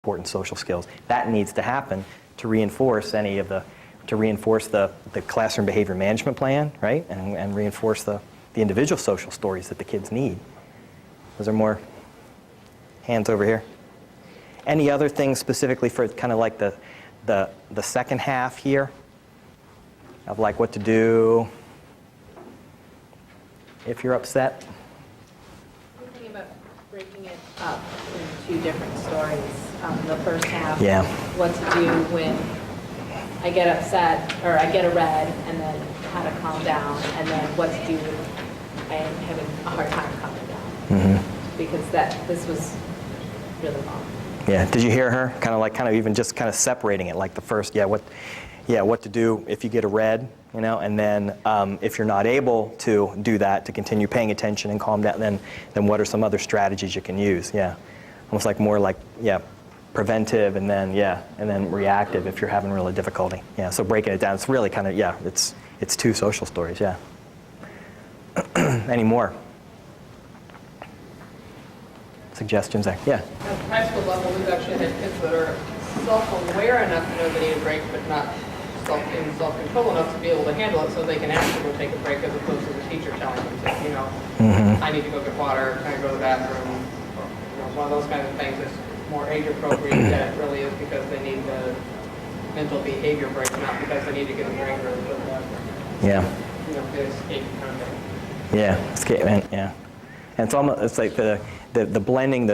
important social skills. That needs to happen to reinforce the classroom behavior management plan, right? And reinforce the individual social stories that the kids need. Was there more hands over here? Any other things specifically for kind of like the second half here of like what to do if you're upset? I'm thinking about breaking it up into 2 different stories. The first half, Yeah. what to do when I get upset or I get a red, and then how to calm down, and then what to do when I am having a hard time calming down. Because this was really long. Yeah. Did you hear her? Kind of even just kind of separating it, like the first, what to do if you get a red, and then if you're not able to do that, to continue paying attention and calm down, then what are some other strategies you can use? Yeah. Almost like more like, preventive and then reactive if you're having really difficulty. Yeah, so breaking it down, it's really kind of, it's 2 social stories, yeah. Any more suggestions there? Yeah. At high school level, we've actually had kids that are self-aware enough to know they need a break, but not in self-control enough to be able to handle it, so they can actually go take a break as opposed to the teacher telling them to, I need to go get water, can I go to the bathroom? One of those kinds of things is more age appropriate than it really is because they need the mental behavior break, not because they need to get a drink or go to the bathroom. Yeah. Get escape kind of thing. Yeah, escapement, yeah. And it's like the blending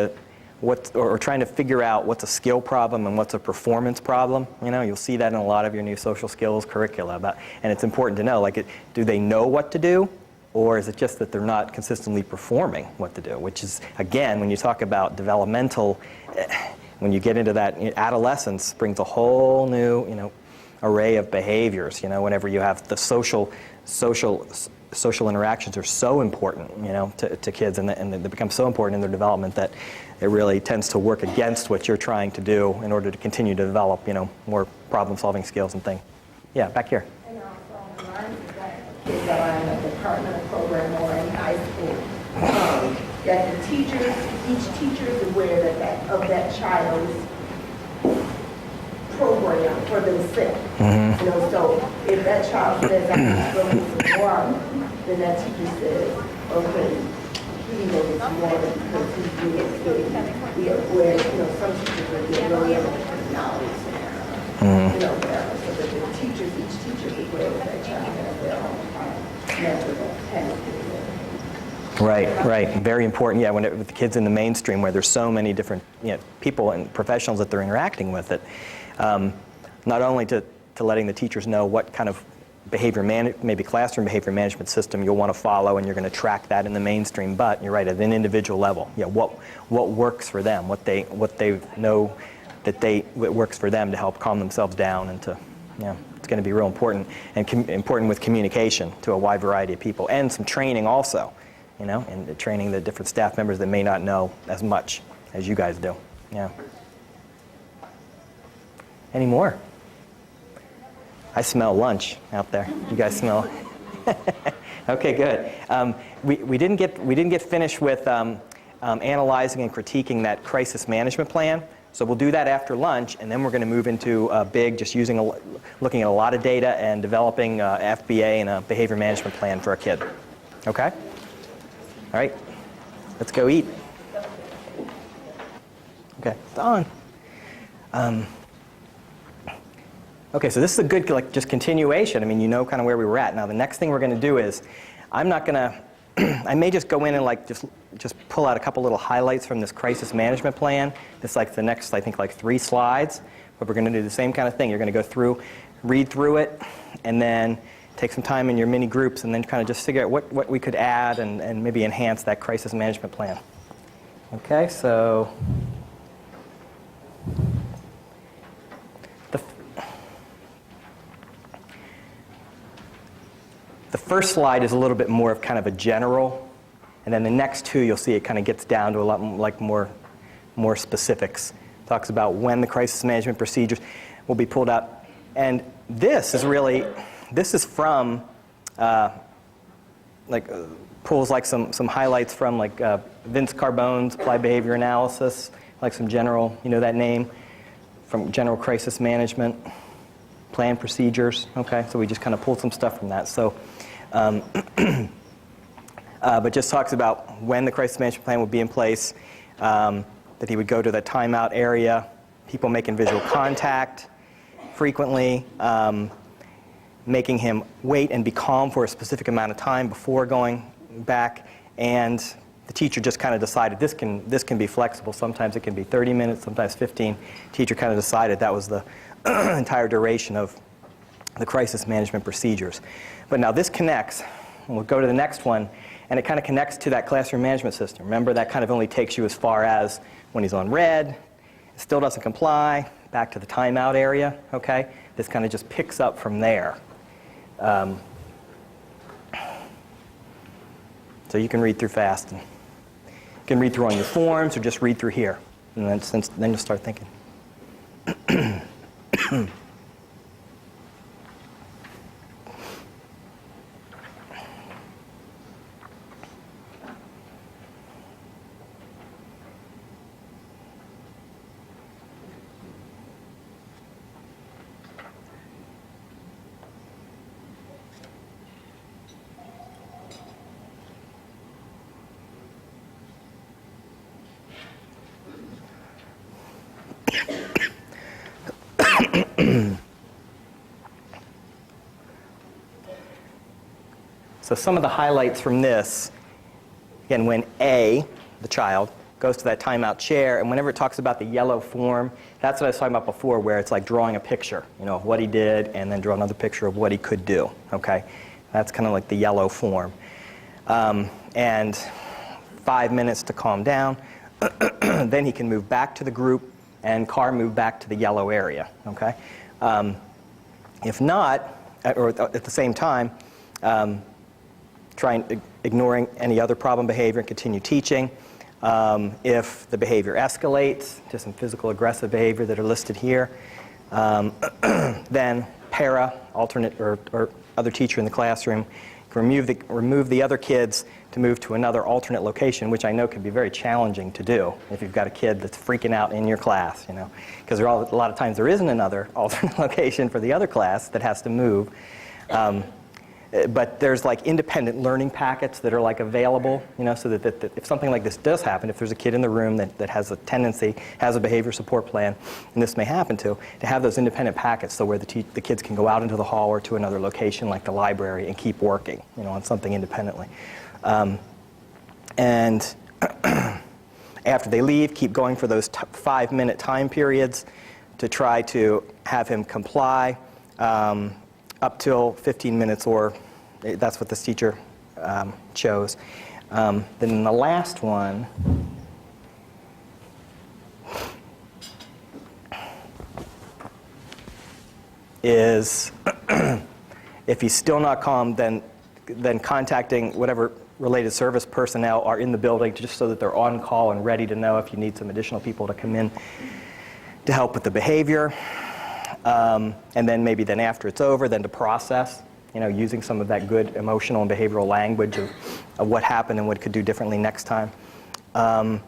or trying to figure out what's a skill problem and what's a performance problem. You'll see that in a lot of your new social skills curricula. And it's important to know, do they know what to do? Or is it just that they're not consistently performing what to do? Which is, again, when you talk about developmental, when you get into that, adolescence brings a whole new, array of behaviors. Whenever you have the social interactions are so important, to kids, and they become so important in their development that it really tends to work against what you're trying to do in order to continue to develop, more problem-solving skills and things. Yeah, back here. Kids that are in a departmental program or in high school, that the teachers, each teacher is aware of that child's program for themselves. So if that child says, I need to go get some water, then that teacher says, okay, he needs some water because he's being sick. We are aware, some teachers are getting really knowledge, whatever. So that the teachers, each teacher is aware of that child and their own Right. Very important. Yeah, with the kids in the mainstream where there's so many different people and professionals that they're interacting with, it not only to letting the teachers know what kind of maybe classroom behavior management system you'll want to follow, and you're going to track that in the mainstream. But you're right, at an individual level, what works for them, what they know that works for them to help calm themselves down and to it's going to be real important, and important with communication to a wide variety of people, and some training also, and training the different staff members that may not know as much as you guys do. Yeah. Any more? I smell lunch out there. You guys smell? Okay, good. We didn't get finished with analyzing and critiquing that crisis management plan. So we'll do that after lunch, and then we're going to move into looking at a lot of data and developing FBA and a behavior management plan for a kid. Okay? All right. Let's go eat. Okay, it's on. Okay, so this is a good just continuation. I mean, kind of where we were at. Now the next thing we're going to do is, I'm not going to. I may just go in and just pull out a couple little highlights from this crisis management plan. It's the next, I think, 3 slides. But we're going to do the same kind of thing. You're going to go through, read through it, and then take some time in your mini groups, and then kind of just figure out what we could add and maybe enhance that crisis management plan. Okay, so the first slide is a little bit more of kind of a general, and then the next 2 you'll see it kind of gets down to a lot more specifics. Talks about when the crisis management procedures will be pulled out, and this is from pulls some highlights from Vince Carbone's applied behavior analysis, like some general, you know that name from general crisis management, plan procedures, okay? So we just kind of pulled some stuff from that. So, but just talks about when the crisis management plan would be in place, that he would go to the timeout area, people making visual contact frequently, making him wait and be calm for a specific amount of time before going back, and the teacher just kind of decided this can be flexible. Sometimes it can be 30 minutes, sometimes 15. Teacher kind of decided that was the entire duration of the crisis management procedures. But now this connects, and we'll go to the next one, and it kind of connects to that classroom management system. Remember, that kind of only takes you as far as when he's on red, still doesn't comply, back to the timeout area, okay? This kind of just picks up from there. So you can read through fast. And you can read through on your forms or just read through here. And then you'll start thinking. So some of the highlights from this, again, when A, the child, goes to that timeout chair, and whenever it talks about the yellow form, that's what I was talking about before, where it's like drawing a picture, you know, of what he did, and then draw another picture of what he could do, okay? That's kind of like the yellow form. And 5 minutes to calm down. Then he can move back to the group, and car move back to the yellow area, okay? If not, or at the same time, ignoring any other problem behavior and continue teaching. If the behavior escalates to some physical aggressive behavior that are listed here, then para, alternate or other teacher in the classroom, can remove the other kids to move to another alternate location, which I know can be very challenging to do if you've got a kid that's freaking out in your class, you know, because a lot of times there isn't another alternate location for the other class that has to move. But there's like independent learning packets that are like available, you know, so that if something like this does happen, if there's a kid in the room that has a tendency, has a behavior support plan, and this may happen to have those independent packets so where the kids can go out into the hall or to another location like the library and keep working, you know, on something independently. And after they leave, keep going for those 5-minute time periods to try to have him comply. Up till 15 minutes, or that's what this teacher chose. Then the last one is if he's still not calm, then contacting whatever related service personnel are in the building just so that they're on call and ready to know if you need some additional people to come in to help with the behavior. And then maybe then after it's over, then to process, you know, using some of that good emotional and behavioral language of what happened and what it could do differently next time. And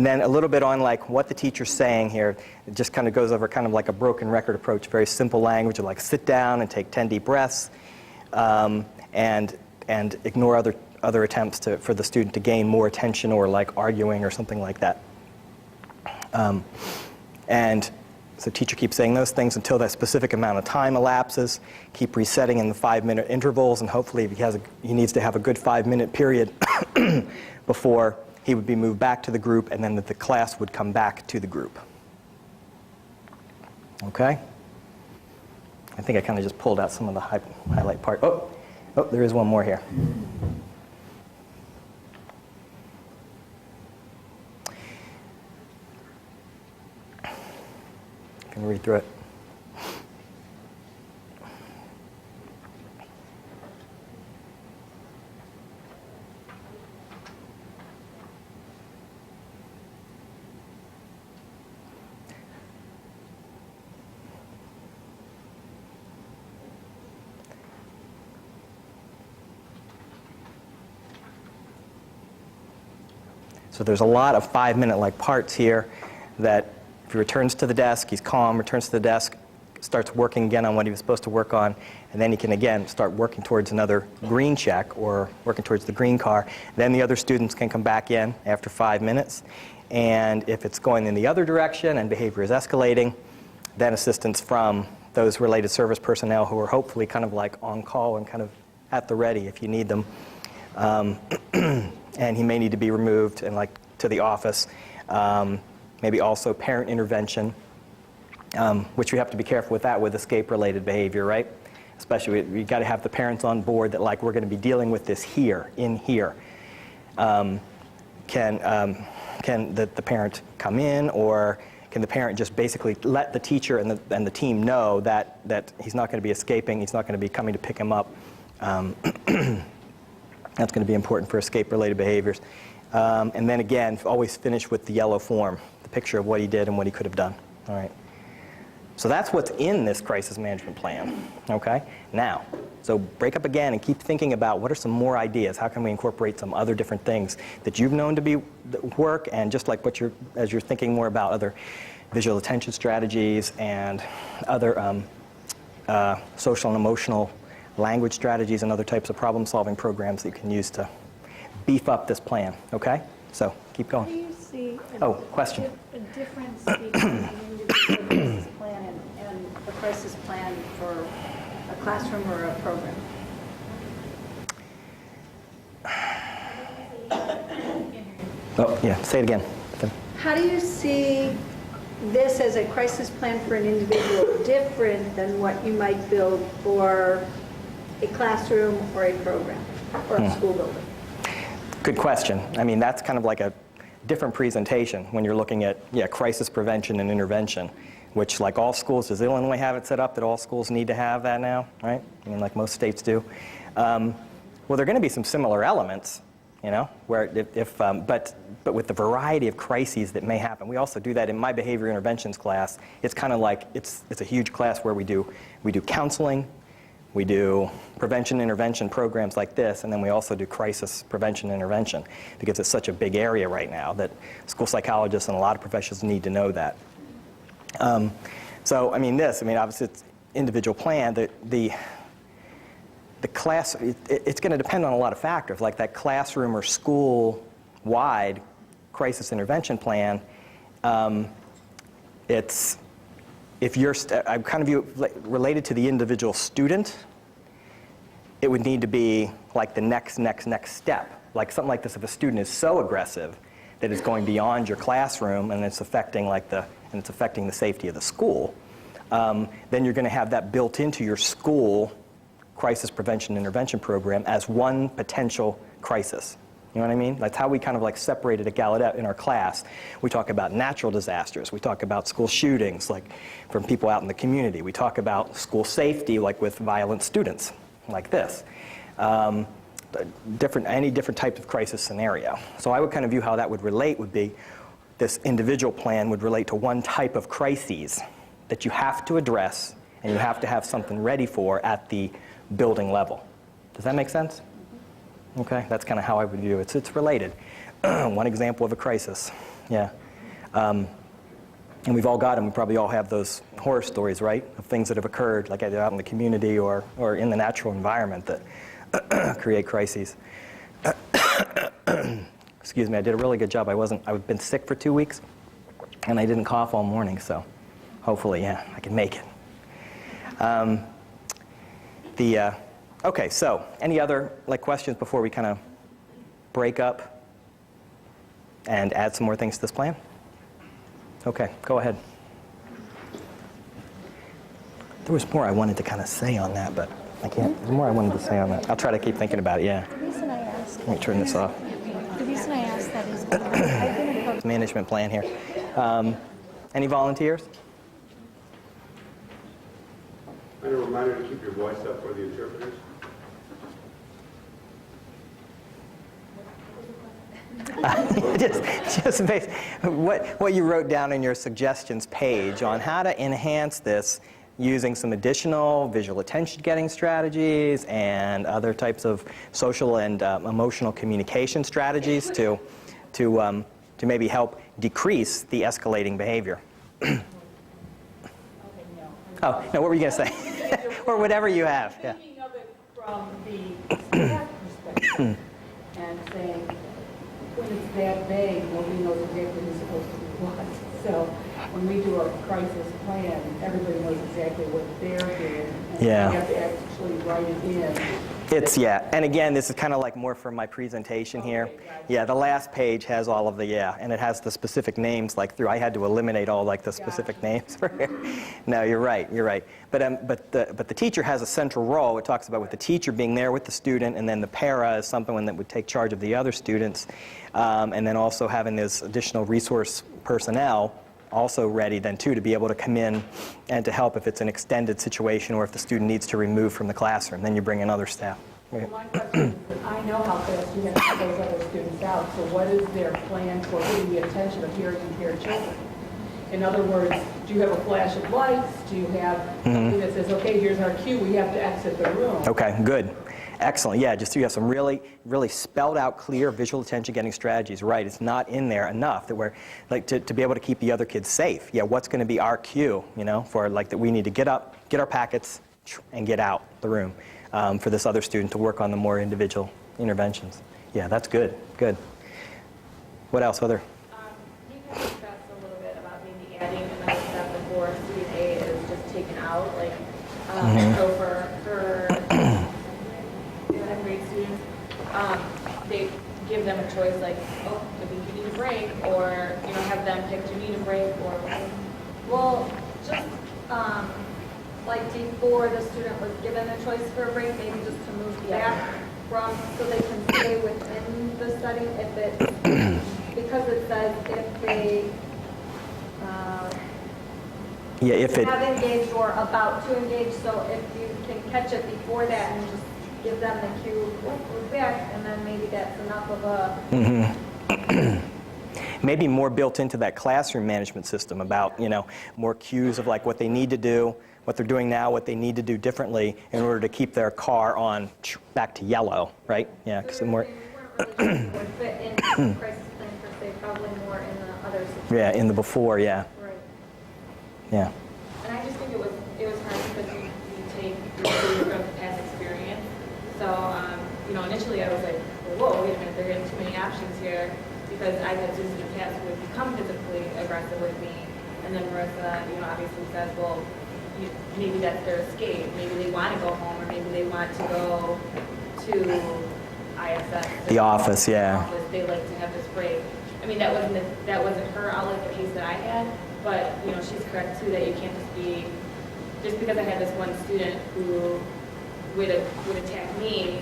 then a little bit on like what the teacher's saying here. It just kind of goes over kind of like a broken record approach, very simple language of like sit down and take 10 deep breaths, and ignore other attempts for the student to gain more attention or like arguing or something like that. And so the teacher keeps saying those things until that specific amount of time elapses. Keep resetting in the 5-minute intervals, and hopefully if he needs to have a good 5-minute period before he would be moved back to the group, and then that the class would come back to the group. Okay? I think I kind of just pulled out some of the highlight part. Oh, there is one more here. I can read through it. So there's a lot of 5-minute like parts here. that if he returns to the desk, he's calm, returns to the desk, starts working again on what he was supposed to work on, and then he can again start working towards another green check or working towards the green car. Then the other students can come back in after 5 minutes, and if it's going in the other direction and behavior is escalating, then assistance from those related service personnel who are hopefully kind of like on call and kind of at the ready if you need them. And he may need to be removed and like to the office. Maybe also parent intervention, which we have to be careful with that with escape-related behavior, right? Especially, we got to have the parents on board that like we're going to be dealing with this here, in here. Can the parent come in, or can the parent just basically let the teacher and the team know that he's not going to be escaping, he's not going to be coming to pick him up? That's going to be important for escape-related behaviors. And then again, always finish with the yellow form, the picture of what he did and what he could have done. All right. So that's what's in this crisis management plan. Okay. Now, so break up again and keep thinking about what are some more ideas. How can we incorporate some other different things that you've known to be work, and just like what as you're thinking more about other visual attention strategies and other social and emotional language strategies and other types of problem-solving programs that you can use to beef up this plan, okay? So, keep How do going. you see Question. a difference between an individual crisis plan and a crisis plan for a classroom or a program? Oh, yeah, say it again. How do you see this as a crisis plan for an individual different than what you might build for a classroom or a program or a school building? Good question. I mean, that's kind of like a different presentation when you're looking at, crisis prevention and intervention, which like all schools, does Illinois have it set up that all schools need to have that now, right? I mean, like most states do. Well, there are going to be some similar elements, where but with the variety of crises that may happen. We also do that in my behavior interventions class. It's kind of like, it's a huge class where we do counseling, we do prevention intervention programs like this, and then we also do crisis prevention intervention, because it's such a big area right now that school psychologists and a lot of professionals need to know that. So, obviously it's individual plan. The class, it's going to depend on a lot of factors, like that classroom or school-wide crisis intervention plan. If you're, I kind of view it related to the individual student, it would need to be like the next step. Like something like this, if a student is so aggressive that it's going beyond your classroom and it's affecting the safety of the school, then you're going to have that built into your school crisis prevention intervention program as one potential crisis. You know what I mean? That's how we kind of like separated at Gallaudet in our class. We talk about natural disasters. We talk about school shootings, like from people out in the community. We talk about school safety, like with violent students, like this. Any different type of crisis scenario. So I would kind of view how that would relate would be this individual plan would relate to one type of crises that you have to address and you have to have something ready for at the building level. Does that make sense? Okay, that's kind of how I would view it. It's related. One example of a crisis, yeah. And we've all got them. We probably all have those horror stories, right, of things that have occurred, like either out in the community or in the natural environment that create crises. Excuse me, I did a really good job. I've been sick for 2 weeks, and I didn't cough all morning, so hopefully, I can make it. Okay, so any other questions before we kind of break up and add some more things to this plan? Okay, go ahead. There was more I wanted to kind of say on that, but I can't. There's more I wanted to say on that. I'll try to keep thinking about it, yeah. The reason I ask, Let me turn this off. the reason I ask that is I've been in program. Management plan here. Any volunteers? And a reminder to keep your voice up for the interpreters. just based what you wrote down in your suggestions page on how to enhance this using some additional visual attention getting strategies and other types of social and emotional communication strategies to maybe help decrease the escalating behavior. Okay, no. Oh, no, what were you going to say? Or whatever you have. Yeah. Thinking of it from the staff perspective and saying, when it's that vague, nobody knows exactly who's supposed to do what. So when we do a crisis plan, everybody knows exactly what they're doing. And Yeah. we have to actually write it in. It's, yeah, and again, this is kind of like more from my presentation here. Okay, gotcha. Yeah, the last page has all of the, yeah, and it has the specific names like through. I had to eliminate all like the specific names for here. No, you're right, you're right. But the teacher has a central role. It talks about with the teacher being there with the student, and then the para is someone that would take charge of the other students, and then also having this additional resource personnel also ready then too to be able to come in and to help if it's an extended situation or if the student needs to remove from the classroom. Then you bring in other staff. Well, my question is, I know how fast you have to get those other students out, so what is their plan for getting the attention of hearing impaired children? In other words, do you have a flash of lights? Do you have something that says, okay, here's our cue, we have to exit the room? Okay, good. Excellent. Yeah, just so you have some really, really spelled out, clear visual attention getting strategies. Right, it's not in there enough that we're like to be able to keep the other kids safe. Yeah, what's going to be our cue? You know, for like that we need to get up, get our packets, and get out the room for this other student to work on the more individual interventions. Yeah, that's good. Good. What else? Other? You can discuss a little bit about maybe adding another step before student A is just taken out, like, so for 11th grade students, they give them a choice, like, oh, I think you need a break, or, you know, have them pick, do you need a break, or, Well, just like before the student was given a choice for a break, maybe just to move back from, so they can stay within the study if it, because it says if they Yeah, if it. have engaged or about to engage, so if you can catch it before that and just give them the cue, oh, move back, and then maybe that's enough of a, Maybe more built into that classroom management system about, you know, more cues of like what they need to do, what they're doing now, what they need to do differently in order to keep their car on back to yellow, right? Yeah, because the more. we weren't really sure would fit in the crisis plan per se, probably more in the other situations. Yeah, in the before, yeah, Right. yeah. and I just think it was hard because you take your students from past experience. So, you know, initially I was like, whoa, wait a minute, they're getting too many options here, because I've had students in the past who would become physically aggressive with me, and then Marissa, you know, obviously says, well, maybe that's their escape. Maybe they want to go home, or maybe they want to go to ISS. The office, yeah. Office. They like to have this break. I mean, that wasn't her outlet, the case that I had, but, you know, she's correct too, that you can't just because I had this one student who would attack me,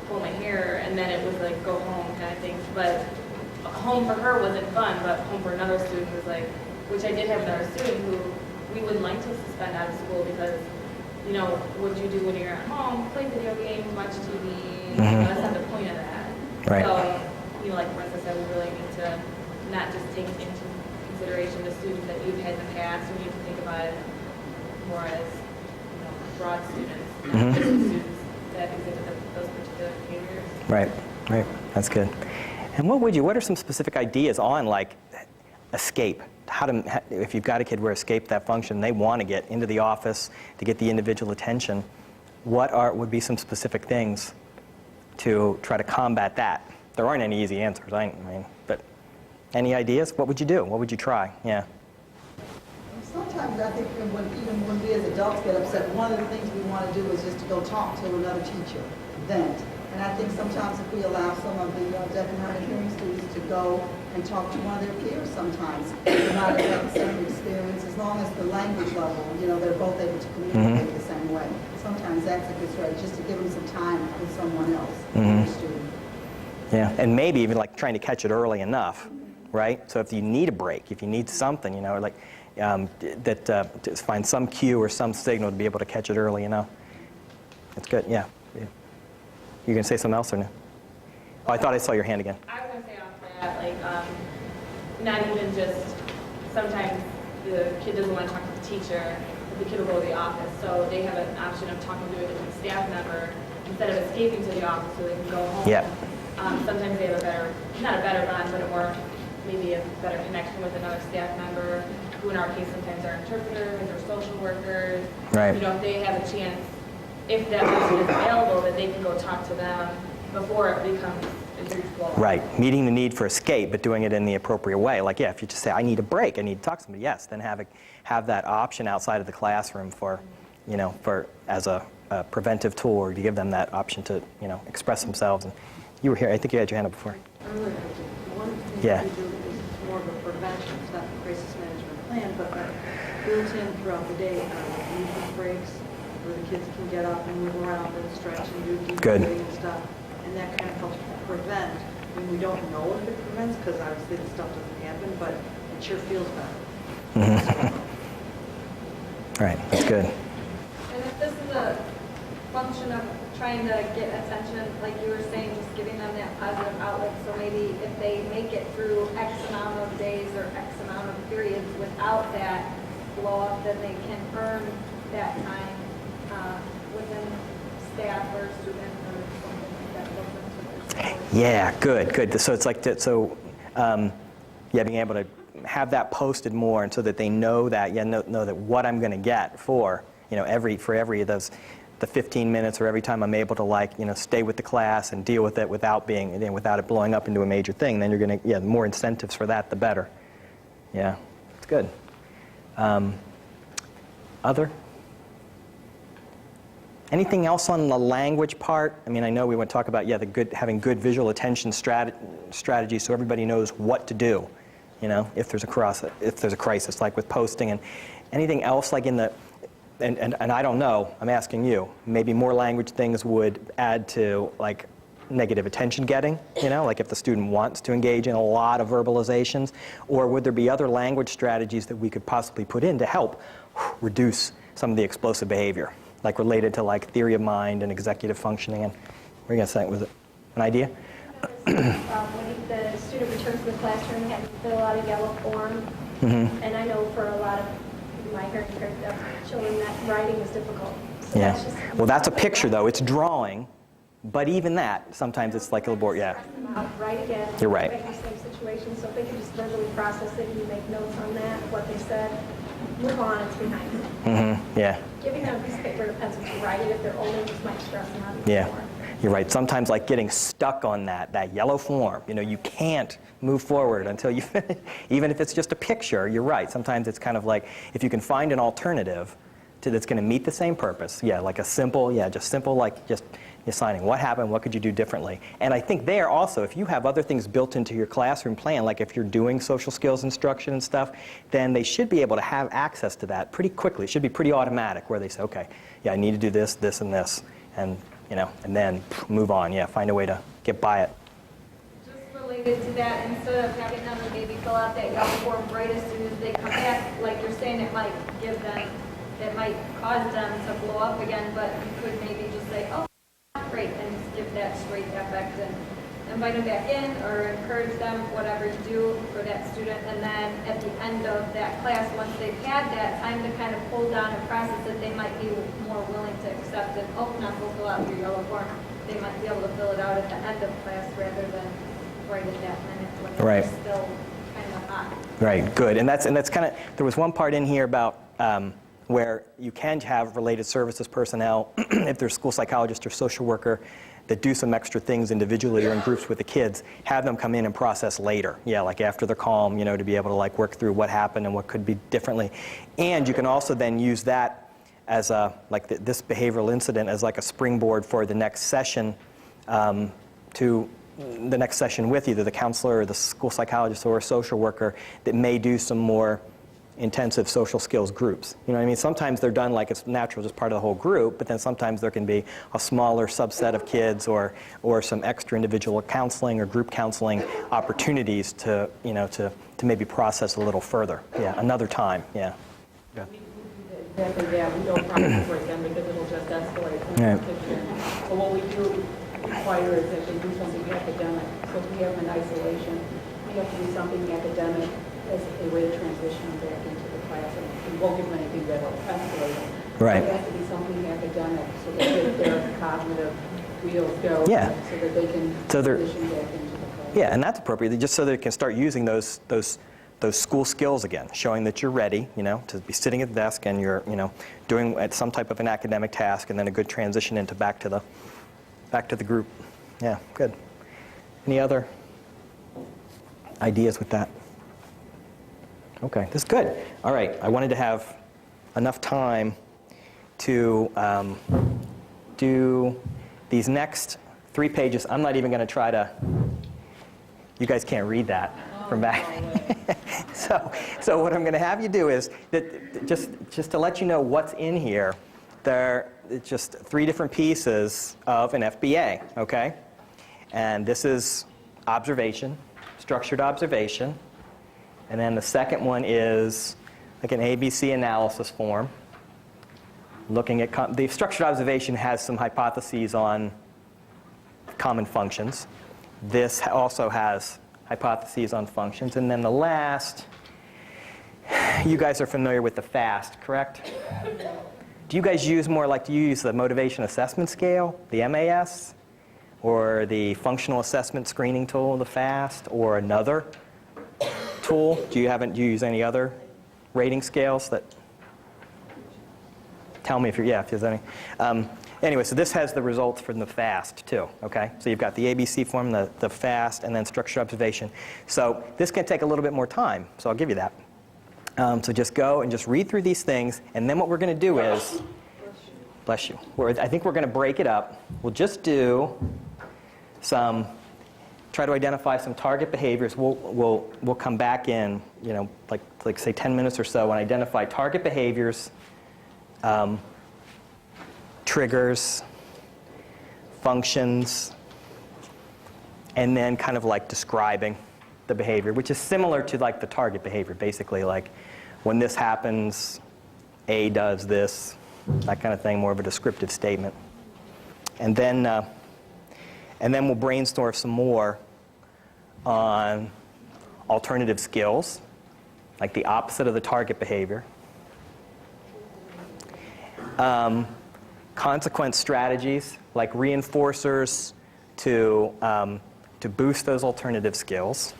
pull my hair, and then it was like, go home kind of thing. But home for her wasn't fun, but home for another student was like, which I did have another student who we wouldn't like to suspend out of school because, you know, what you do when you're at home, play video games, watch TV, that's not the point of that. Right. So, you know, like Marissa said, we really need to not just take into consideration the students that you've had in the past. We need to think about it more as, you know, broad students, not just students that exhibit those particular behaviors. Right, right. That's good. And what are some specific ideas on like escape? If you've got a kid where escape that function, they want to get into the office to get the individual attention, would be some specific things to try to combat that? There aren't any easy answers, but any ideas? What would you do? What would you try? Yeah. Sometimes I think even when we as adults get upset, one of the things we want to do is just to go talk to another teacher, vent. And I think sometimes if we allow some of the deaf and hard of hearing students to go and talk to one of their peers sometimes, they might have had the same experience, as long as the language level, you know, they're both able to communicate the same way. Sometimes that's a good strategy, just to give them some time with someone else, another student. Yeah, and maybe even like trying to catch it early enough, right? So if you need a break, if you need something, you know, like to find some cue or some signal to be able to catch it early enough. That's good, yeah. You going to say something else or no? Oh, I thought I saw your hand again. I was going to say off that, like, not even just, sometimes the kid doesn't want to talk to the teacher, but the kid will go to the office. So they have an option of talking to a different staff member instead of escaping to the office so they can go home. Yeah. Sometimes they have not a better bond, but a more maybe a better connection with another staff member, who in our case sometimes are interpreters or social workers. Right. You know, if they have a chance, if that person is available, that they can go talk to them before it becomes a huge blow. Right, meeting the need for escape, but doing it in the appropriate way. Like, yeah, if you just say, I need a break, I need to talk to somebody, yes, then have that option outside of the classroom for, you know, for as a preventive tool, or to give them that option to, you know, express themselves. And you were here, I think you had your hand up before. One thing Yeah. we do is more of a prevention, it's not a crisis management plan, but built in throughout the day, movement breaks, where the kids can get up and move around and stretch and do deep Good. breathing and stuff. And that kind of helps prevent. I mean, we don't know if it prevents, because obviously the stuff doesn't happen, but it sure feels better. Right, that's good. And if this is a function of trying to get attention, like you were saying, just giving them that positive outlet, so maybe if they make it through X amount of days or X amount of periods without that blow up, then they can earn that time within staff or student or something like that. Built into their schools. Yeah, good. So it's like, yeah, being able to have that posted more, and so that they know that, know that what I'm going to get for, you know, for every of those, the 15 minutes, or every time I'm able to, like, you know, stay with the class and deal with it without being, you know, without it blowing up into a major thing, then you're going to, yeah, the more incentives for that, the better. Yeah, it's good. Other? Anything else on the language part? I mean, I know we want to talk about, yeah, having good visual attention strategy, so everybody knows what to do, you know, if there's a crisis, like with posting. And anything else, like in the, and I don't know, I'm asking you, maybe more language things would add to, like, negative attention getting, you know, like if the student wants to engage in a lot of verbalizations, or would there be other language strategies that we could possibly put in to help reduce some of the explosive behavior, like related to, like, theory of mind and executive functioning? And what are you going to say? Was it an idea? When the student returns to the classroom, they have to fill out a yellow form. And I know for a lot of my hearing impaired children that writing is difficult. So Yeah. that's just, Well, that's a picture, though. It's drawing. But even that, sometimes it's like a little board, yeah. write again. You're right. Make the same situation, so if they can just verbally process it, and you make notes on that, what they said, move on, it's behind them. Yeah. Giving them a piece of paper and a pencil to write it if they're older just might stress them out even Yeah, more. you're right. Sometimes, like, getting stuck on that yellow form, you know, you can't move forward until you finish. Even if it's just a picture, you're right. Sometimes it's kind of like, if you can find an alternative that's going to meet the same purpose, yeah, like a simple, just simple, like, just assigning what happened, what could you do differently. And I think there also, if you have other things built into your classroom plan, like if you're doing social skills instruction and stuff, then they should be able to have access to that pretty quickly. It should be pretty automatic, where they say, okay, yeah, I need to do this, this, and this, and, you know, and then move on. Yeah, find a way to get by it. Just related to that, instead of having them maybe fill out that yellow form right as soon as they come back, like you're saying, it might give them, it might cause them to blow up again, but you could maybe just say, oh, great, and just give that straight effect and invite them back in or encourage them, whatever you do for that student. And then at the end of that class, once they've had that time to kind of pull down and process it, they might be more willing to accept it. Oh, not to fill out your yellow form. They might be able to fill it out at the end of class rather than right at that minute when they're Right. still kind of hot. Right, good. And that's kind of, there was one part in here about where you can have related services personnel, if there's school psychologist or social worker, that do some extra things individually or in groups with the kids, have them come in and process later. Yeah, like after they're calm, you know, to be able to, like, work through what happened and what could be differently. And you can also then use that as a, like, this behavioral incident as like a springboard for the next session, to the next session with either the counselor or the school psychologist or a social worker that may do some more intensive social skills groups. You know what I mean? Sometimes they're done like it's natural, just part of the whole group, but then sometimes there can be a smaller subset of kids or some extra individual counseling or group counseling opportunities to, you know, to maybe process a little further. Yeah, another time, yeah. Exactly that. We don't process right then because it'll just escalate. Right. But what we do require is that they do something academic. So if we have an isolation, we have to do something academic as a way to transition them back into the class. And we won't give them anything that will escalate them. Right. It has to be something academic so that their cognitive wheels go. Yeah. So that they can So they're- transition back into the class. Yeah, and that's appropriate, just so they can start using those school skills again, showing that you're ready, to be sitting at the desk and you're, doing some type of an academic task, and then a good transition into back to the group. Yeah, good. Any other ideas with that? Okay, that's good. All right, I wanted to have enough time to do these next 3 pages. I'm not even going to try to, you guys can't read that from back. So what I'm going to have you do is, that just to let you know what's in here, there are just 3 different pieces of an FBA, okay? And this is observation, structured observation. And then the second one is like an ABC analysis form. Looking at, the structured observation has some hypotheses on common functions. This also has hypotheses on functions. And then the last, you guys are familiar with the FAST, correct? Do you guys use more, do you use the motivation assessment scale, the MAS, or the functional assessment screening tool, the FAST, or another tool? Do you use any other rating scales that, tell me if there's any. Anyway, so this has the results from the FAST too, okay? So you've got the ABC form, the FAST, and then structured observation. So this can take a little bit more time, so I'll give you that. So just go and just read through these things, and then what we're going to do is, bless you, I think we're going to break it up. We'll just do try to identify some target behaviors. We'll come back in, like say 10 minutes or so, and identify target behaviors, triggers, functions, and then kind of like describing the behavior, which is similar to like the target behavior, basically like when this happens, A does this, that kind of thing, more of a descriptive statement. And then we'll brainstorm some more on alternative skills, like the opposite of the target behavior. Consequence strategies, like reinforcers to boost those alternative skills.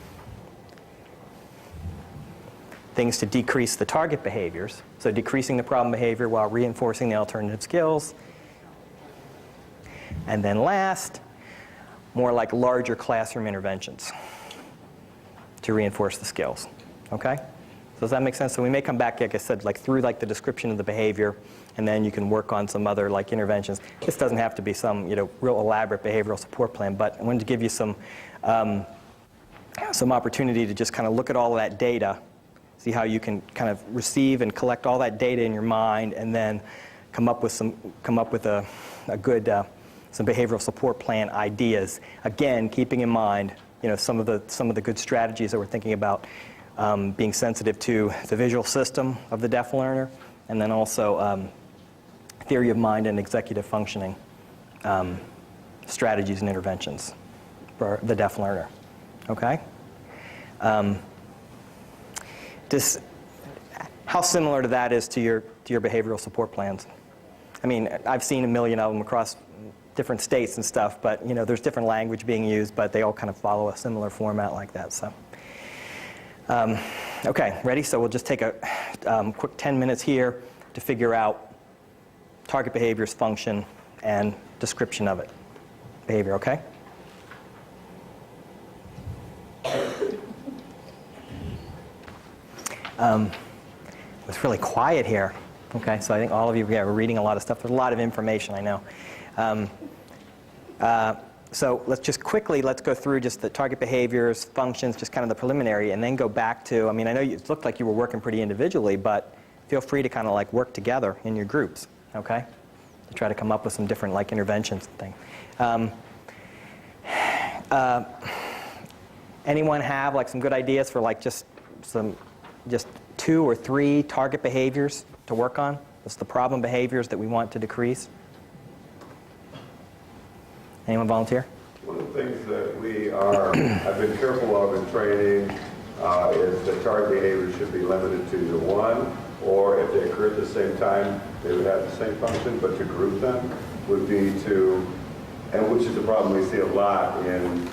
Things to decrease the target behaviors, so decreasing the problem behavior while reinforcing the alternative skills. And then last, more like larger classroom interventions to reinforce the skills. Okay? So does that make sense? So we may come back, like I said, through the description of the behavior, and then you can work on some other interventions. This doesn't have to be some real elaborate behavioral support plan, but I wanted to give you some opportunity to just kind of look at all of that data, see how you can kind of receive and collect all that data in your mind, and then come up with a good some behavioral support plan ideas. Again, keeping in mind some of the good strategies that we're thinking about, being sensitive to the visual system of the deaf learner, and then also theory of mind and executive functioning strategies and interventions for the deaf learner. Okay? How similar to that is to your behavioral support plans? I mean, I've seen a million of them across different states and stuff, but there's different language being used, but they all kind of follow a similar format like that. So, okay, ready? So we'll just take a quick 10 minutes here to figure out target behaviors, function, and description of it. Behavior, okay? It's really quiet here. Okay, so I think all of you are reading a lot of stuff. There's a lot of information, I know. So let's go through just the target behaviors, functions, just kind of the preliminary, and then go back to, I know it looked like you were working pretty individually, but feel free to kind of work together in your groups, okay? To try to come up with some different interventions and things. Anyone have some good ideas for just 2 or 3 target behaviors to work on? That's the problem behaviors that we want to decrease. Anyone volunteer? One of the things that I've been careful of in training is that target behaviors should be limited to the one, or if they occur at the same time, they would have the same function, but to group them would be to, and which is a problem we see a lot in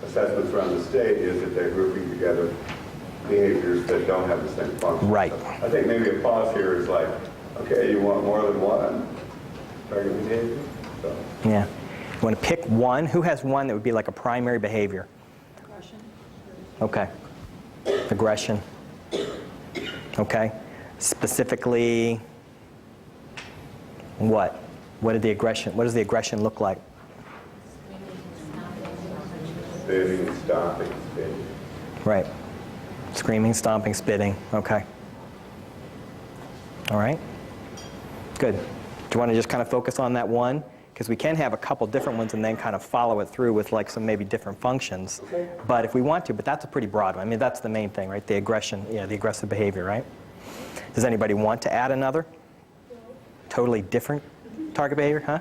assessments around the state is that they're grouping together behaviors that don't have the same function. Right. So I think maybe a pause here is like, okay, you want more than one target behavior? So. Yeah. You want to pick one? Who has one that would be like a primary behavior? Aggression. Okay. Aggression. Okay. Specifically, what? What does the aggression look like? Spitting, stomping, spitting. Right. Screaming, stomping, spitting. Okay. All right. Good. Do you want to just kind of focus on that one? Because we can have a couple different ones and then kind of follow it through with like some maybe different functions. Okay. But if we want to, but that's a pretty broad one. I mean, that's the main thing, right? The aggression, yeah, the aggressive behavior, right? Does anybody want to add another? Totally different target behavior, huh?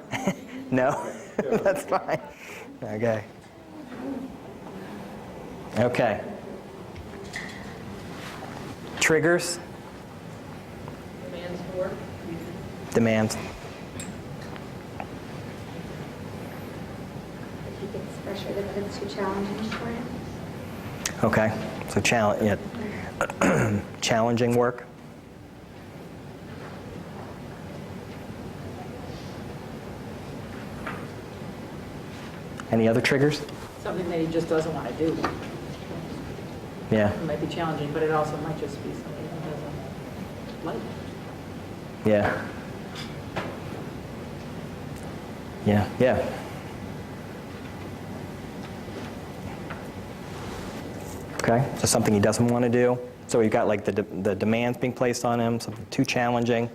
No? That's fine. Okay. Okay. Triggers? Demands for work. Demands. If he gets frustrated that it's too challenging for him. Okay. So challenging work. Any other triggers? Something that he just doesn't want to do. Yeah. It might be challenging, but it also might just be something he doesn't like. Yeah. Yeah. Yeah. Okay. So something he doesn't want to do. So we've got like the demands being placed on him, something too challenging,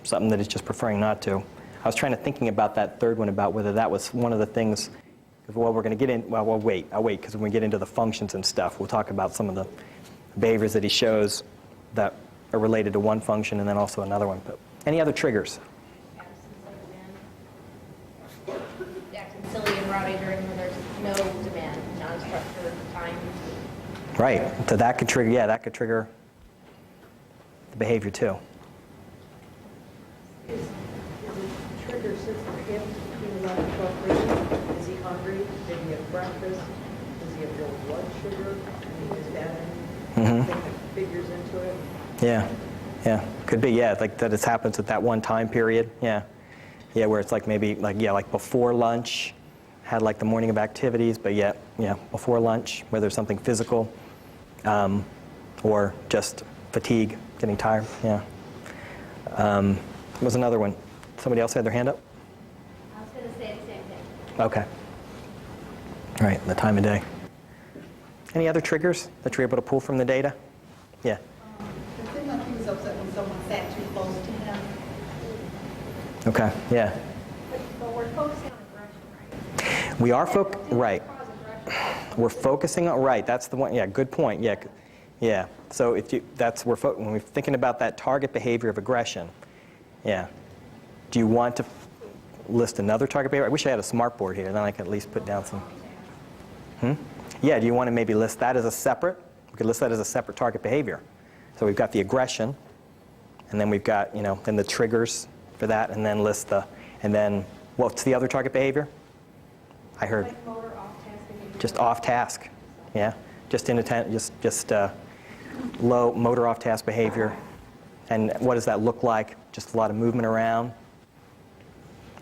something that he's just preferring not to. I was trying to thinking about that third one about whether that was one of the things. Well, we're going to get in. Well, I'll wait because when we get into the functions and stuff, we'll talk about some of the behaviors that he shows that are related to one function and then also another one. But any other triggers? Acting silly and rowdy during when there's no demand, non-structured time. Right. So that could trigger. Yeah, that could trigger the behavior too. Is it trigger system him between 11 and 12 grade? Is he hungry? Did he have breakfast? Does he have low blood sugar? I mean, is that anything that figures into it? Yeah. Yeah. Could be. Yeah. Like that. It happens at that one time period. Yeah. Yeah. Where it's like maybe like before lunch, had like the morning of activities, but yeah, before lunch, where there's something physical, or just fatigue, getting tired. Yeah. There was another one. Somebody else had their hand up? I was going to say the same thing. Okay. All right, the time of day. Any other triggers that you're able to pull from the data? Yeah. It seemed like he was upset when someone sat too close to him. Okay, yeah. But we're focusing on aggression, right? We are right. Cause aggression. We're focusing on, right, that's the one, yeah, good point, yeah. Yeah, so if you, when we're thinking about that target behavior of aggression, yeah. Do you want to list another target behavior? I wish I had a smart board here, then I could at least put down some. Yeah, do you want to maybe list that as a separate? We could list that as a separate target behavior. So we've got the aggression, and then we've got, then the triggers for that, and then list and then what's the other target behavior? I heard. Like motor off-task behavior. Just off task, yeah. Just low motor off task behavior. And what does that look like? Just a lot of movement around,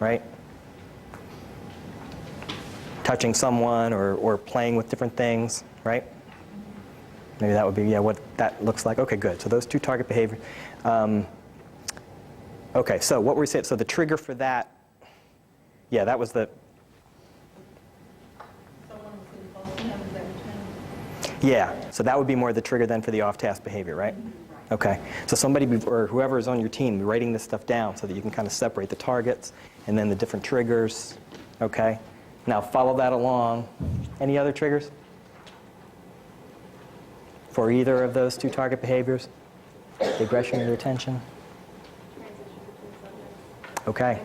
right? Touching someone or playing with different things, right? Maybe that would be, what that looks like. Okay, good. So those two target behaviors. Okay, so what were we saying? So the trigger for that, that was the, Someone was sitting close to him, is that what you're saying? yeah. So that would be more the trigger then for the off-task behavior, right? Okay. So somebody, or whoever is on your team, be writing this stuff down so that you can kind of separate the targets and then the different triggers, okay? Now follow that along. Any other triggers for either of those two target behaviors? The aggression or the attention? Okay.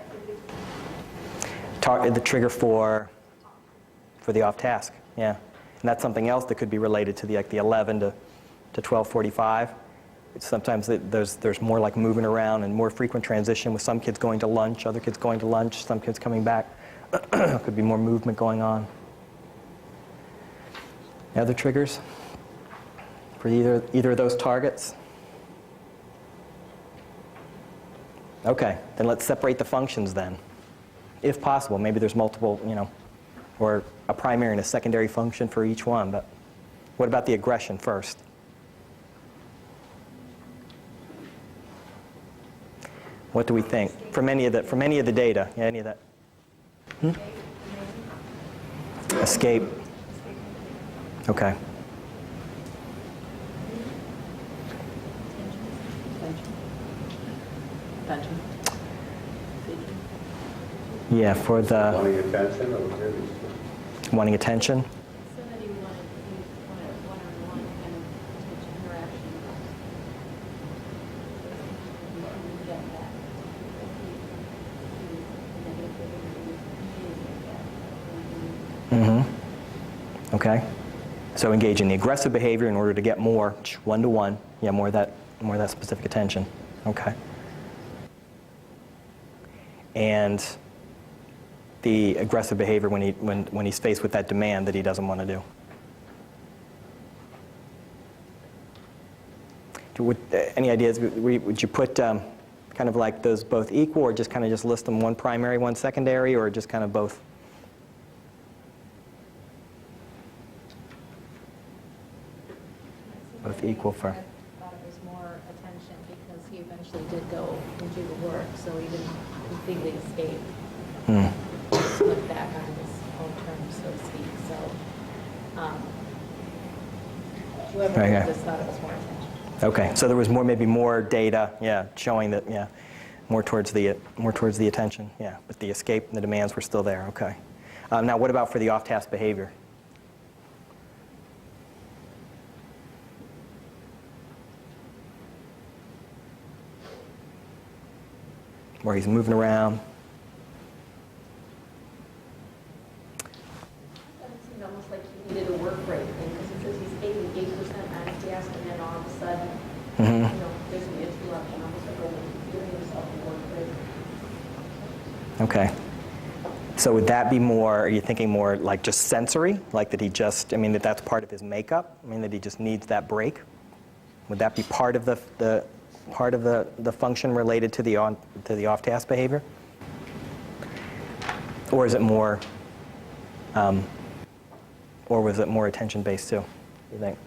The trigger for the off-task, yeah. And that's something else that could be related to the 11 to 12:45. Sometimes there's more like moving around and more frequent transition with some kids going to lunch, other kids going to lunch, some kids coming back. Could be more movement going on. Other triggers for either of those targets? Okay, then let's separate the functions then. If possible, maybe there's multiple, or a primary and a secondary function for each one, but what about the aggression first? What do we think? From any of the data, any of that? Escape. Okay. Attention. Yeah, for the Wanting attention, okay. wanting attention. Somebody wanted one-on-one kind of interaction. You get that. Mm-hmm. Okay. So engage in the aggressive behavior in order to get more one-to-one. Yeah, more of that specific attention. Okay. And the aggressive behavior when he's faced with that demand that he doesn't want to do. Any ideas? Would you put kind of like those both equal, or just kind of just list them one primary, one secondary, or just kind of both? Both equal for. I thought it was more attention because he eventually did go and do the work, so he didn't completely escape. Look back on his own terms, so to speak. So whoever Right, did yeah. this thought it was more attention. Okay, so there was maybe more data, showing that, more towards the attention, but the escape and the demands were still there. Okay. Now, what about for the off-task behavior? Where he's moving around. It seemed almost like he needed a work break thing, because it says he's 88% on task, and then all of a sudden, there's an interruption, almost like giving himself a work break. Okay. So would that be more, are you thinking more like just sensory? Like that that's part of his makeup? That he just needs that break? Would that be part of the function related to the off-task behavior? Or is it more, or was it more attention-based too, you think?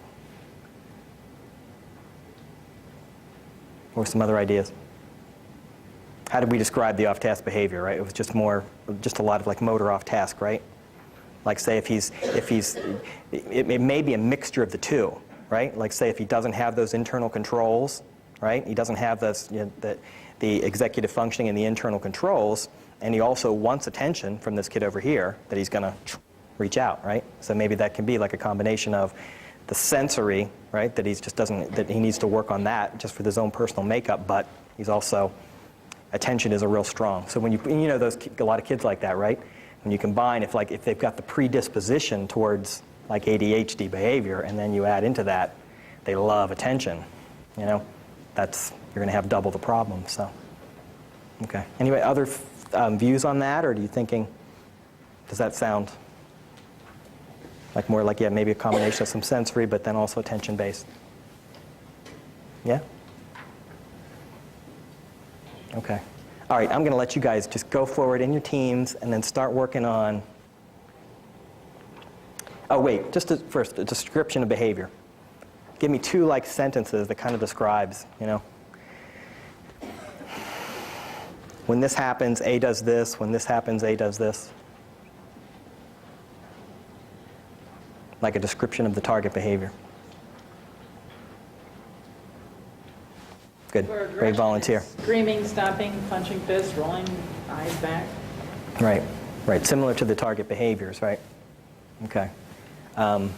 Or some other ideas? How did we describe the off-task behavior, right? It was just a lot of like motor off-task, right? Like say it may be a mixture of the two, right? Like say if he doesn't have those internal controls, right? He doesn't have the executive functioning and the internal controls, and he also wants attention from this kid over here that he's going to reach out, right? So maybe that can be like a combination of the sensory, right? That that he needs to work on that just for his own personal makeup, but he's also, attention is a real strong. So when a lot of kids like that, right? When you combine, if they've got the predisposition towards like ADHD behavior, and then you add into that, they love attention, you're going to have double the problem. So, okay. Anyway, other views on that, or does that sound like more like, maybe a combination of some sensory, but then also attention-based? Yeah? Okay. All right, I'm going to let you guys just go forward in your teams and then start working on, first, a description of behavior. Give me two sentences that kind of describes, when this happens, A does this. When this happens, A does this. Like a description of the target behavior. Good. Great volunteer. Screaming, stopping, punching fists, rolling eyes back. Right. Similar to the target behaviors, right? Okay. And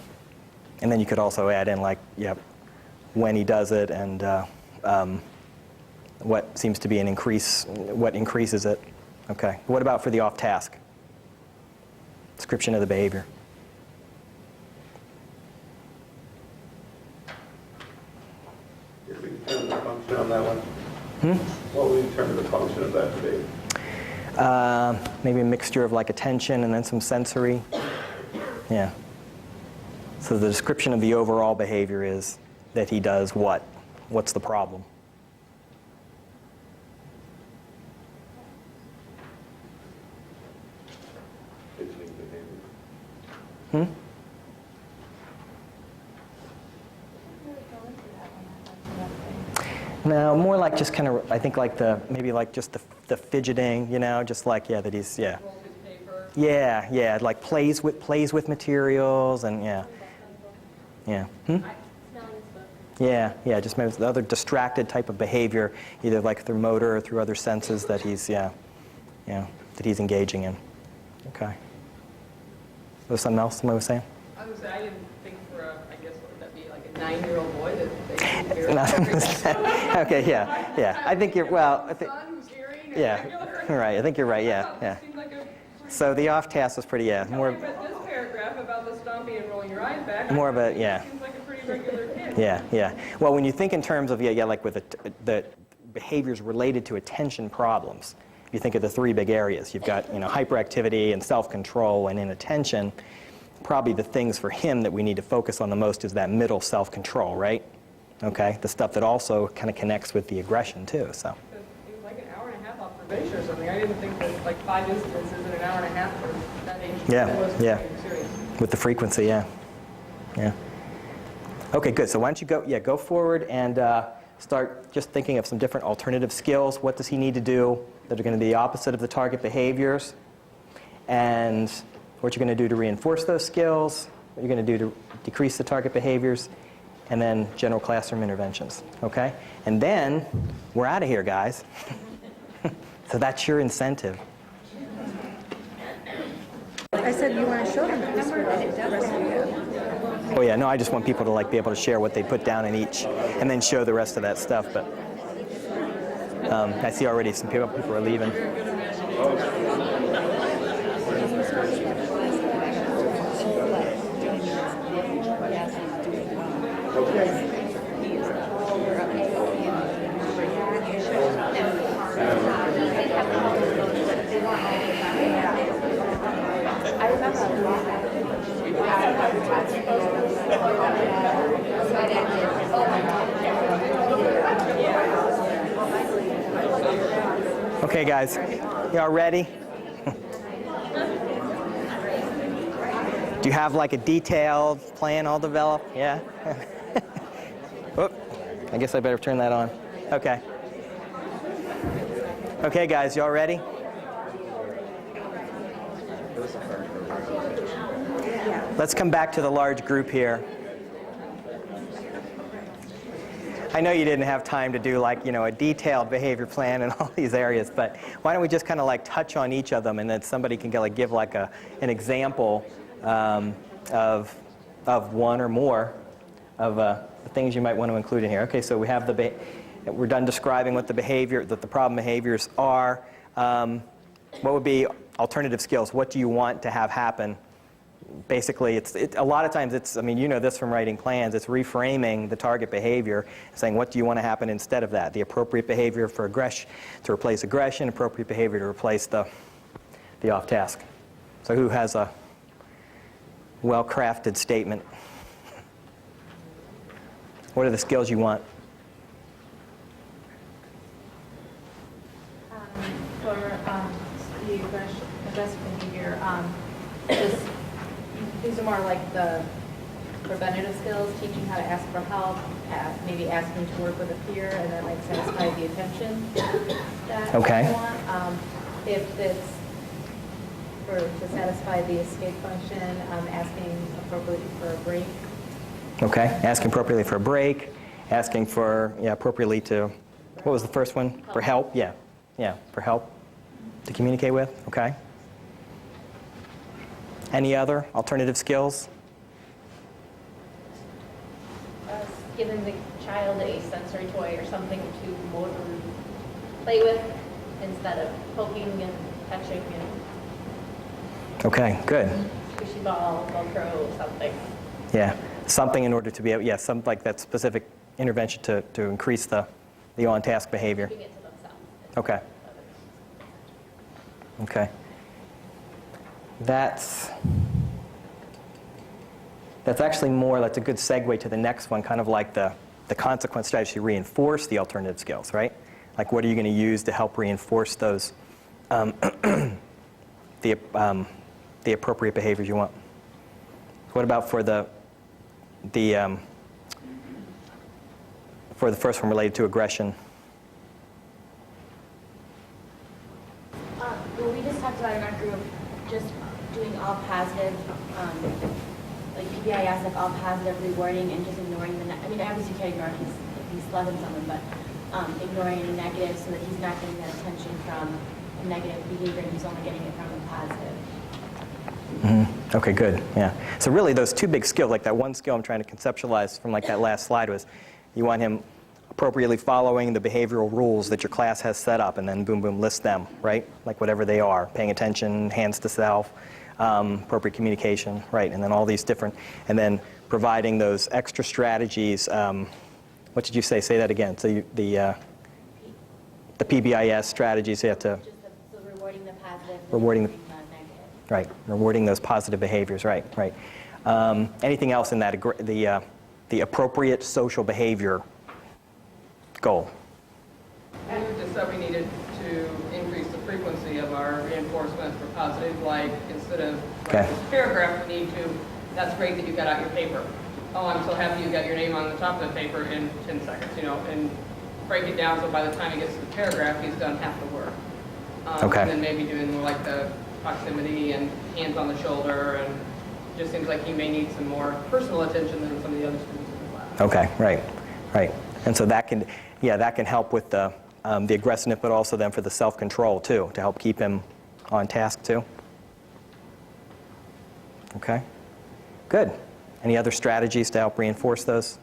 then you could also add in when he does it and what seems to be what increases it. Okay. What about for the off-task? Description of the behavior. If we determine the function on that one, what would we determine the function of that to be? Maybe a mixture of attention and then some sensory. Yeah. So the description of the overall behavior is that he does what? What's the problem? Fidgeting behavior. Hmm? No, more like just kind of, I think like maybe like just the fidgeting, you know, just like, yeah, that he's, yeah. Roll his paper. Yeah, like plays with materials and yeah. Yeah. Hmm? Yeah, just maybe the other distracted type of behavior, either like through motor or through other senses that he's, that he's engaging in. Okay. Was something else somebody was saying? I was saying, I didn't think for I guess, what would that be, like a 9-year-old boy that they Okay, yeah. I think you're, well, I think, son who's hearing and yeah, regular. right, I think you're right, yeah. Seems like a So the off task was pretty, more, I read this paragraph about the stomping and rolling your eyes back. more of a, yeah. Seems like a pretty regular kid. Yeah. Well, when you think in terms of, like with the behaviors related to attention problems, you think of the three big areas. You've got, hyperactivity and self-control and inattention. Probably the things for him that we need to focus on the most is that middle self-control, right? Okay, the stuff that also kind of connects with the aggression too, so. It was like an hour and a half observation or something. I didn't think that like 5 instances in an hour and a half for that age. Yeah. Serious. With the frequency, yeah. Okay, good. So why don't you go forward and start just thinking of some different alternative skills. What does he need to do that are going to be the opposite of the target behaviors? And what you're going to do to reinforce those skills, what you're going to do to decrease the target behaviors, and then general classroom interventions, okay? And then we're out of here, guys. So that's your incentive. I said you want to show them this for the rest of you. Oh yeah, no, I just want people to be able to share what they put down in each, and then show the rest of that stuff. But I see already some people are leaving. Okay, guys, y'all ready? Do you have like a detailed plan all developed? Yeah? Oop, I guess I better turn that on. Okay. Okay, guys, y'all ready? Let's come back to the large group here. I know you didn't have time to do a detailed behavior plan in all these areas, but why don't we just kind of touch on each of them, and then somebody can give an example of one or more of the things you might want to include in here. Okay, so we have we're done describing what the problem behaviors are. What would be alternative skills? What do you want to have happen? Basically, a lot of times you know this from writing plans, it's reframing the target behavior, saying what do you want to happen instead of that? The appropriate behavior for aggression, to replace aggression, appropriate behavior to replace the off task. So who has a well-crafted statement? What are the skills you want? For the aggressive behavior, these are more like the preventative skills, teaching how to ask for help, maybe asking to work with a peer, and that might satisfy the attention that you want. If it's to satisfy the escape function, asking appropriately for a break. Okay, asking appropriately for a break, asking for, appropriately to, what was the first one? For help? Yeah, for help to communicate with, okay. Any other alternative skills? Giving the child a sensory toy or something to motorily play with instead of poking and touching and Okay, good. squishy ball, Velcro, something. Yeah, something in order to be able, some like that specific intervention to increase the on-task behavior. Keeping it to themselves. Okay. Okay. That's That's actually more, that's a good segue to the next one, kind of like the consequence strategy to reinforce the alternative skills, right? Like what are you going to use to help reinforce those, the appropriate behaviors you want? What about for the first one related to aggression? Well, we just talked about in our group just doing all positive, like PBIS, like all positive rewarding and just ignoring the, I mean, obviously you can't ignore if he's loving someone, but ignoring any negative so that he's not getting that attention from a negative behavior and he's only getting it from a positive. Mm-hmm. Okay, good. Yeah. So really, those two big skills, like that one skill I'm trying to conceptualize from like that last slide was, you want him appropriately following the behavioral rules that your class has set up, and then boom, boom, list them, right? Like whatever they are, paying attention, hands to self, appropriate communication, right? And then all these different, and then providing those extra strategies. What did you say? Say that again. So the PBIS strategies, you have to. Just so rewarding the positive. Rewarding the negative. Right, rewarding those positive behaviors, right, right. Anything else in that, the appropriate social behavior goal? And we just said we needed to increase the frequency of our reinforcements for positive, like instead of Okay. this paragraph, we need to, that's great that you got out your paper. Oh, I'm so happy you got your name on the top of the paper in 10 seconds, you know, and break it down so by the time he gets to the paragraph, he's done half the work. Okay. And then maybe doing more like the proximity and hands on the shoulder, and just seems like he may need some more personal attention than some of the other students in the class. Okay, right, right. And so that can, yeah, that can help with the aggressiveness, but also then for the self-control too, to help keep him on task too. Okay, good. Any other strategies to help reinforce those?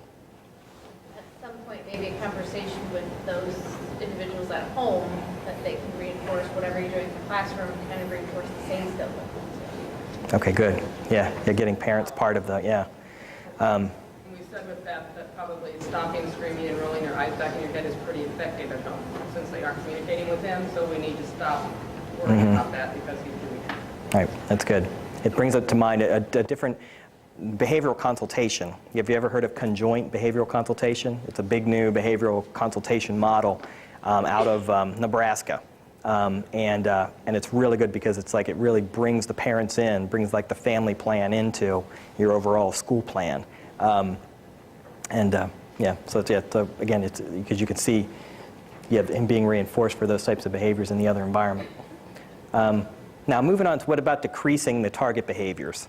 At some point, maybe a conversation with those individuals at home that they can reinforce whatever you're doing in the classroom, kind of reinforce the same skill with them. Okay, good. Yeah, getting parents part of the, yeah. And we said with that probably stopping, screaming, and rolling your eyes back in your head is pretty effective at home, since they aren't communicating with him, so we need to stop worrying about that because he's doing it. Right, that's good. It brings up to mind a different behavioral consultation. Have you ever heard of conjoint behavioral consultation? It's a big new behavioral consultation model out of Nebraska. And it's really good because it's like it really brings the parents in, brings like the family plan into your overall school plan. Yeah, so again, it's because you can see him being reinforced for those types of behaviors in the other environment. Now moving on to what about decreasing the target behaviors?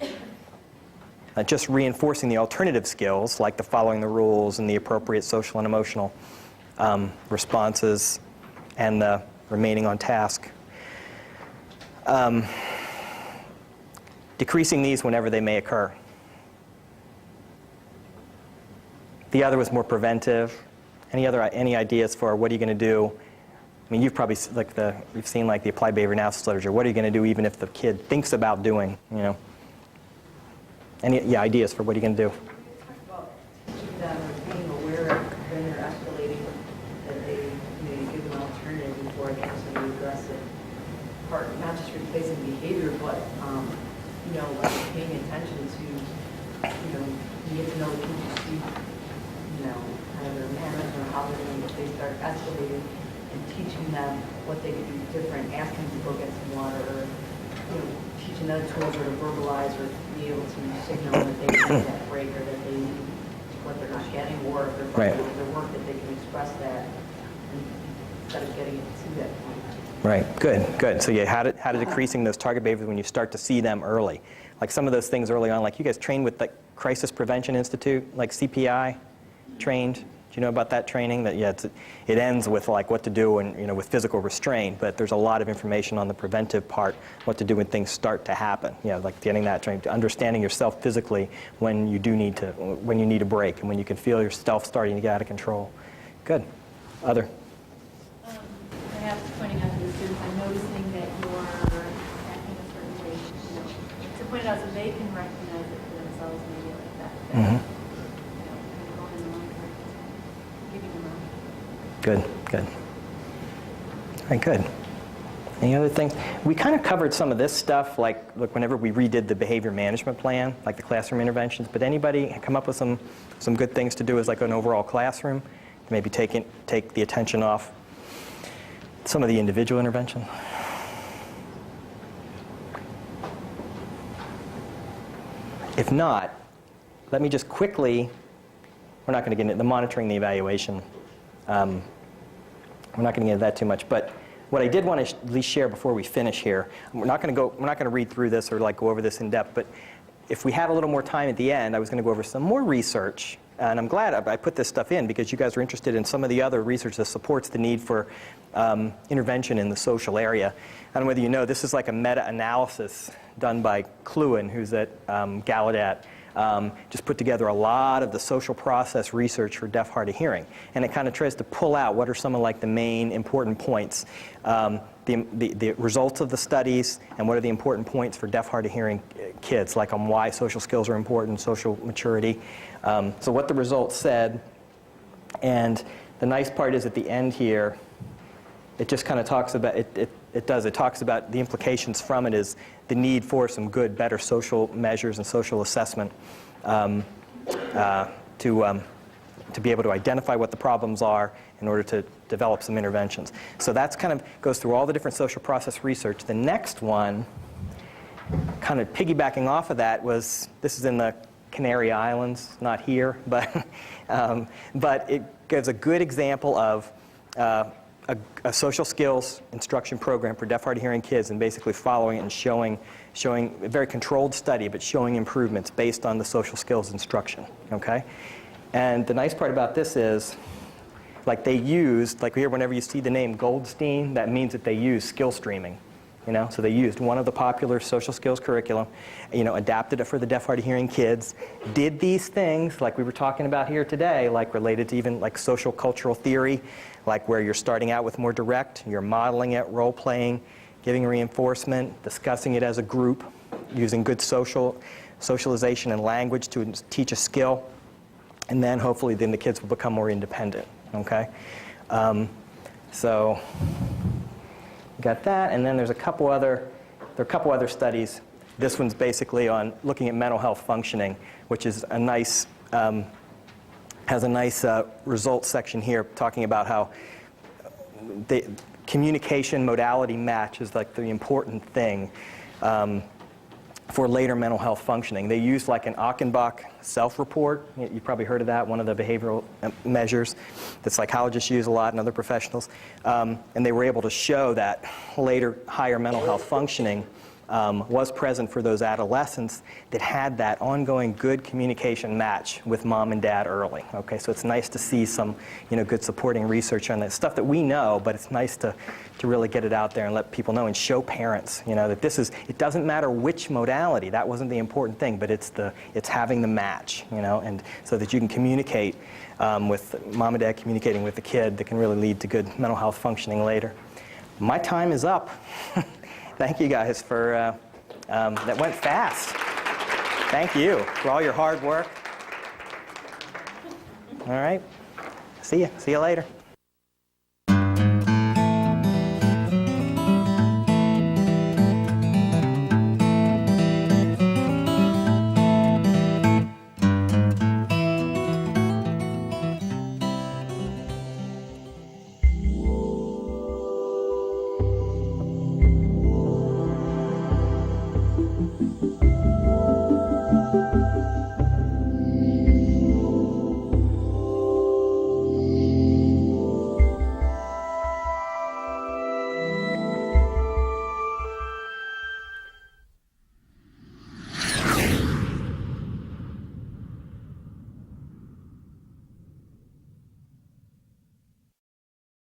Just reinforcing the alternative skills like the following the rules and the appropriate social and emotional responses and the remaining on task. Decreasing these whenever they may occur. The other was more preventive. Any ideas for what are you going to do? I mean, you've probably you've seen like the applied behavior analysis literature. What are you going to do even if the kid thinks about doing, you know? Any ideas for what are you going to do? About teaching them or being aware when they're escalating, that they give them an alternative before it gets to the aggressive part, not just replacing behavior, but like paying attention to, you get to know the kids you see, kind of their manners or how they're doing, if they start escalating, and teaching them what they could do different, asking to go get some water, or teaching them tools or to verbalize or be able to signal that they need that break or that they need what they're not getting, or if they're fighting with their work, that they can express that instead of getting it to that point. Right, good. So how to decreasing those target behaviors when you start to see them early. Like some of those things early on, like you guys trained with the Crisis Prevention Institute, like CPI trained. Do you know about that training? That it ends with like what to do and with physical restraint, but there's a lot of information on the preventive part, what to do when things start to happen. Like getting that trained, understanding yourself physically when you need a break and when you can feel yourself starting to get out of control. Good. Other. Perhaps pointing out to the students, I'm noticing that you're acting a certain way, to point it out so they can recognize it for themselves, maybe like that. Kind of going in the wrong direction, giving them a Good. All right, good. Any other things? We kind of covered some of this stuff, like whenever we redid the behavior management plan, like the classroom interventions. But anybody come up with some good things to do as like an overall classroom? Maybe take the attention off some of the individual intervention. If not, let me just quickly, we're not going to get into the monitoring, the evaluation. We're not going to get into that too much, but what I did want to at least share before we finish here, we're not going to read through this or like go over this in depth, but if we had a little more time at the end, I was going to go over some more research, and I'm glad I put this stuff in because you guys are interested in some of the other research that supports the need for intervention in the social area. I don't know whether you know, this is like a meta-analysis done by Kluin, who's at Gallaudet. Just put together a lot of the social process research for deaf, hard of hearing. And it kind of tries to pull out what are some of like the main important points, the results of the studies, and what are the important points for deaf, hard of hearing kids, like on why social skills are important, social maturity. So what the results said, and the nice part is at the end here, it just kind of talks about, it talks about the implications from it is the need for some good, better social measures and social assessment to be able to identify what the problems are in order to develop some interventions. So that's kind of goes through all the different social process research. The next one, kind of piggybacking off of that, was, this is in the Canary Islands, not here, but it gives a good example of a social skills instruction program for deaf, hard of hearing kids, and basically following it and showing a very controlled study, but showing improvements based on the social skills instruction, okay? And the nice part about this is, like they used, like here whenever you see the name Goldstein, that means that they use skill streaming, you know? So they used one of the popular social skills curriculum, you know, adapted it for the deaf, hard of hearing kids, did these things like we were talking about here today, like related to even like social cultural theory, like where you're starting out with more direct, you're modeling it, role-playing, giving reinforcement, discussing it as a group, using good socialization and language to teach a skill, and then hopefully then the kids will become more independent, okay? So you got that, and then there's a couple other studies. This one's basically on looking at mental health functioning, which is a nice, has a nice results section here talking about how the communication modality match is like the important thing for later mental health functioning. They used like an Achenbach self-report. You've probably heard of that, one of the behavioral measures that psychologists use a lot and other professionals. And they were able to show that later higher mental health functioning was present for those adolescents that had that ongoing good communication match with mom and dad early. Okay, so it's nice to see some, you know, good supporting research on that stuff that we know, but it's nice to really get it out there and let people know and show parents, you know, that this is, it doesn't matter which modality, that wasn't the important thing, but it's having the match, you know, and so that you can communicate with mom and dad communicating with the kid that can really lead to good mental health functioning later. My time is up. Thank you guys for, that went fast. Thank you for all your hard work. All right, see you later.